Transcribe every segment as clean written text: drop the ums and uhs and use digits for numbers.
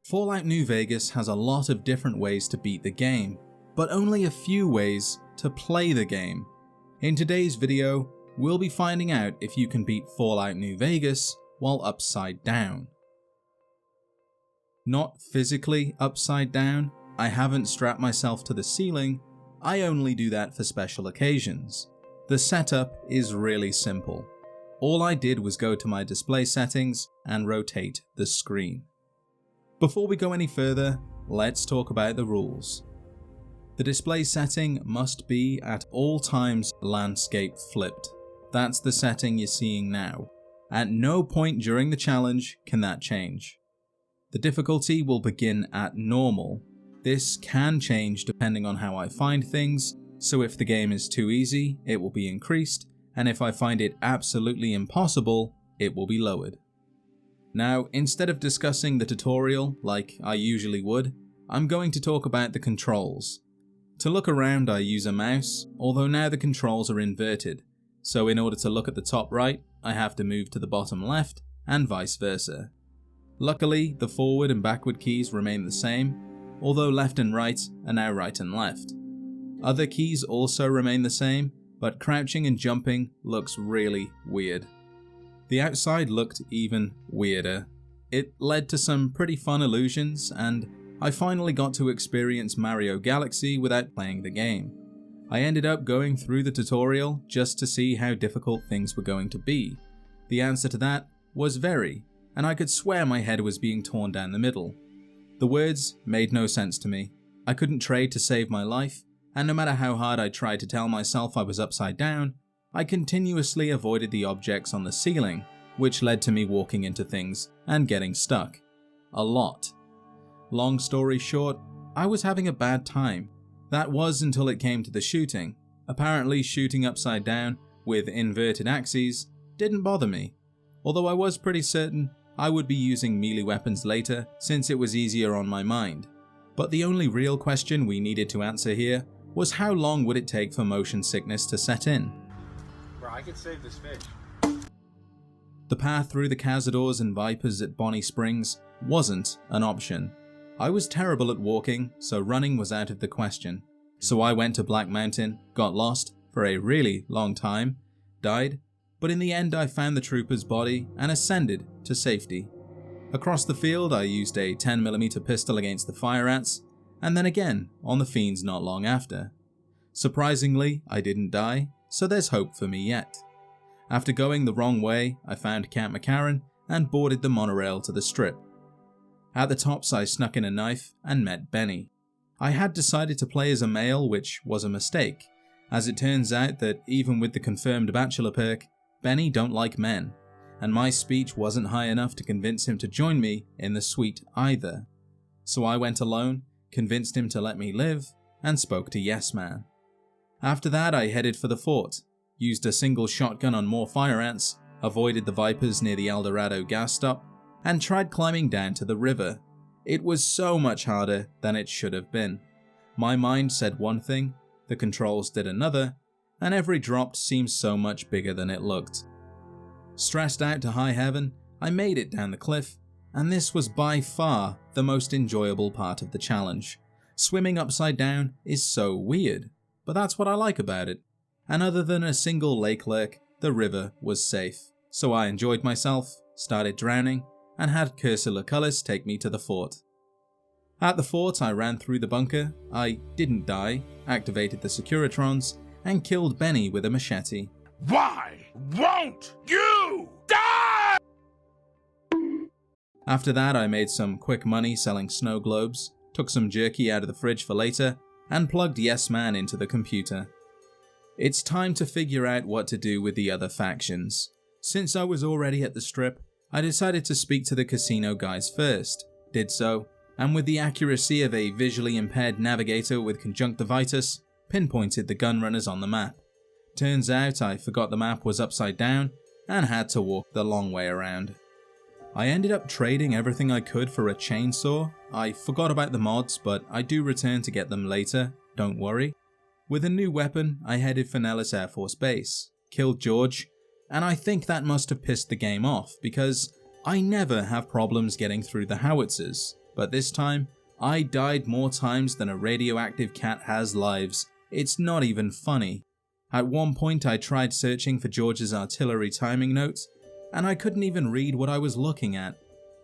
Fallout New Vegas has a lot of different ways to beat the game, but only a few ways to play the game. In today's video, we'll be finding out if you can beat Fallout New Vegas while upside down. Not physically upside down, I haven't strapped myself to the ceiling, I only do that for special occasions. The setup is really simple. All I did was go to my display settings and rotate the screen. Before we go any further, let's talk about the rules. The display setting must be at all times landscape flipped. That's the setting you're seeing now. At no point during the challenge can that change. The difficulty will begin at normal. This can change depending on how I find things, so if the game is too easy, it will be increased, and if I find it absolutely impossible, it will be lowered. Now, instead of discussing the tutorial like I usually would, I'm going to talk about the controls. To look around I use a mouse, although now the controls are inverted, so in order to look at the top right, I have to move to the bottom left, and vice versa. Luckily, the forward and backward keys remain the same, although left and right are now right and left. Other keys also remain the same, but crouching and jumping looks really weird. The outside looked even weirder. It led to some pretty fun illusions, and I finally got to experience Mario Galaxy without playing the game. I ended up going through the tutorial just to see how difficult things were going to be. The answer to that was very, and I could swear my head was being torn down the middle. The words made no sense to me. I couldn't trade to save my life, and no matter how hard I tried to tell myself I was upside down, I continuously avoided the objects on the ceiling, which led to me walking into things and getting stuck. A lot. Long story short, I was having a bad time. That was until it came to the shooting. Apparently shooting upside down with inverted axes didn't bother me, although I was pretty certain I would be using melee weapons later since it was easier on my mind. But the only real question we needed to answer here was how long would it take for motion sickness to set in? Bro, I could save this fish. The path through the cazadores and vipers at Bonnie Springs wasn't an option. I was terrible at walking, so running was out of the question. So I went to Black Mountain, got lost for a really long time, died, but in the end I found the trooper's body and ascended to safety. Across the field I used a 10mm pistol against the fire ants, and then again on the fiends not long after. Surprisingly, I didn't die, so there's hope for me yet. After going the wrong way, I found Camp McCarran and boarded the monorail to the strip. At the tops I snuck in a knife and met Benny. I had decided to play as a male, which was a mistake, as it turns out that even with the confirmed bachelor perk, Benny don't like men, and my speech wasn't high enough to convince him to join me in the suite either. So I went alone, convinced him to let me live, and spoke to Yes Man. After that I headed for the fort, used a single shotgun on more fire ants, avoided the vipers near the El Dorado gas stop, and tried climbing down to the river. It was so much harder than it should have been. My mind said one thing, the controls did another, and every drop seemed so much bigger than it looked. Stressed out to high heaven, I made it down the cliff, and this was by far the most enjoyable part of the challenge. Swimming upside down is so weird, but that's what I like about it. And other than a single lake lurk, the river was safe. So I enjoyed myself, started drowning, and had Cursor Lucullus take me to the fort. At the fort I ran through the bunker, I didn't die, activated the Securitrons, and killed Benny with a machete. Why won't you die? After that I made some quick money selling snow globes, took some jerky out of the fridge for later, and plugged Yes Man into the computer. It's time to figure out what to do with the other factions. Since I was already at the strip, I decided to speak to the casino guys first, did so, and with the accuracy of a visually impaired navigator with conjunctivitis, pinpointed the gunrunners on the map. Turns out I forgot the map was upside down and had to walk the long way around. I ended up trading everything I could for a chainsaw. I forgot about the mods, but I do return to get them later, don't worry. With a new weapon, I headed for Nellis Air Force Base, killed George, and I think that must have pissed the game off because I never have problems getting through the howitzers. But this time, I died more times than a radioactive cat has lives. It's not even funny. At one point I tried searching for George's artillery timing notes, and I couldn't even read what I was looking at.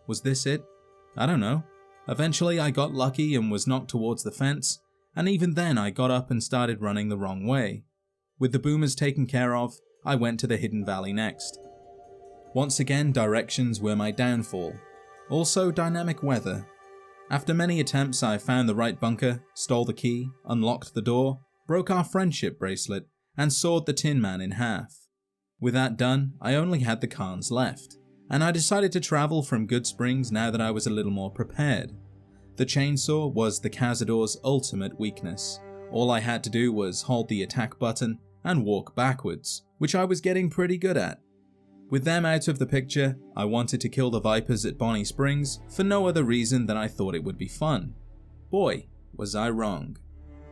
Was this it? I don't know. Eventually I got lucky and was knocked towards the fence, and even then I got up and started running the wrong way. With the boomers taken care of, I went to the hidden valley next. Once again, directions were my downfall. Also dynamic weather. After many attempts, I found the right bunker, stole the key, unlocked the door, broke our friendship bracelet, and sawed the Tin Man in half. With that done, I only had the Khans left, and I decided to travel from Good Springs now that I was a little more prepared. The chainsaw was the Cazador's ultimate weakness. All I had to do was hold the attack button and walk backwards, which I was getting pretty good at. With them out of the picture, I wanted to kill the Vipers at Bonnie Springs for no other reason than I thought it would be fun. Boy, was I wrong.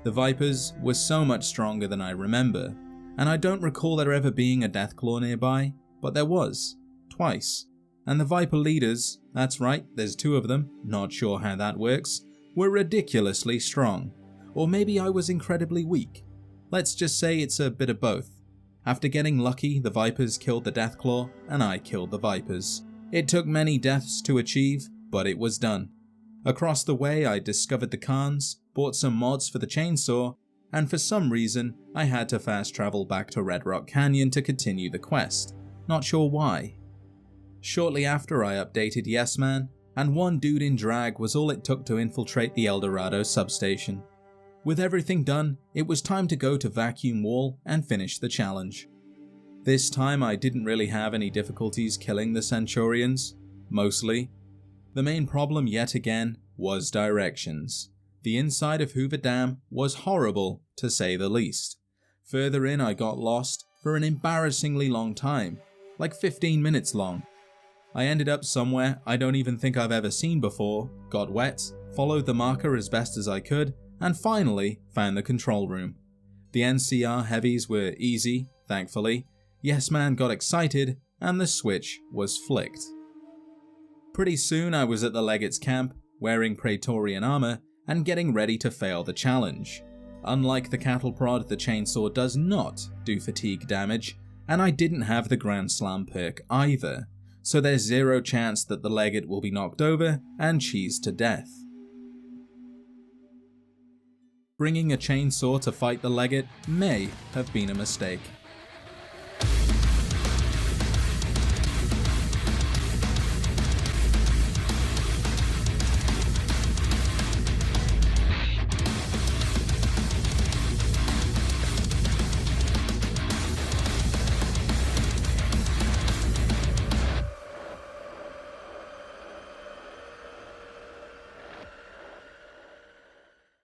The Vipers were so much stronger than I remember, and I don't recall there ever being a Deathclaw nearby, but there was, twice. And the Viper leaders, that's right, there's 2 of them, not sure how that works, were ridiculously strong. Or maybe I was incredibly weak. Let's just say it's a bit of both. After getting lucky, the Vipers killed the Deathclaw, and I killed the Vipers. It took many deaths to achieve, but it was done. Across the way, I discovered the Khans, bought some mods for the chainsaw, and for some reason, I had to fast travel back to Red Rock Canyon to continue the quest. Not sure why. Shortly after, I updated Yes Man, and 1 dude in drag was all it took to infiltrate the El Dorado substation. With everything done, it was time to go to Vacuum Wall and finish the challenge. This time I didn't really have any difficulties killing the Centurions, mostly. The main problem yet again was directions. The inside of Hoover Dam was horrible, to say the least. Further in I got lost for an embarrassingly long time, like 15 minutes long. I ended up somewhere I don't even think I've ever seen before, got wet, followed the marker as best as I could, and finally found the control room. The NCR heavies were easy, thankfully. Yes Man got excited, and the switch was flicked. Pretty soon I was at the Legate's camp, wearing Praetorian armor, and getting ready to fail the challenge. Unlike the cattle prod, the chainsaw does not do fatigue damage, and I didn't have the Grand Slam perk either, so there's 0 chance that the Legate will be knocked over and cheesed to death. Bringing a chainsaw to fight the Legate may have been a mistake.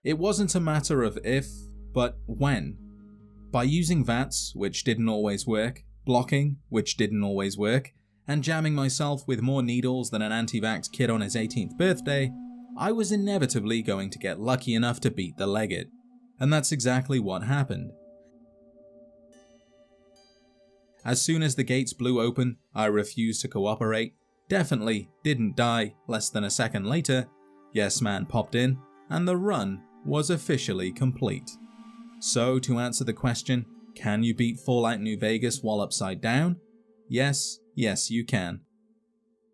It wasn't a matter of if, but when. By using VATS, which didn't always work, blocking, which didn't always work, and jamming myself with more needles than an anti-vax kid on his 18th birthday, I was inevitably going to get lucky enough to beat the Legate. And that's exactly what happened. As soon as the gates blew open, I refused to cooperate, definitely didn't die less than a second later, Yes Man popped in, and the run was officially complete. So to answer the question, can you beat Fallout New Vegas while upside down? Yes you can.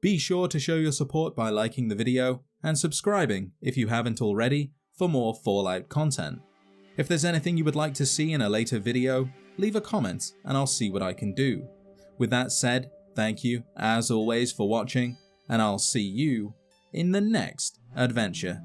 Be sure to show your support by liking the video and subscribing if you haven't already for more Fallout content. If there's anything you would like to see in a later video, leave a comment and I'll see what I can do. With that said, thank you as always for watching, and I'll see you in the next adventure.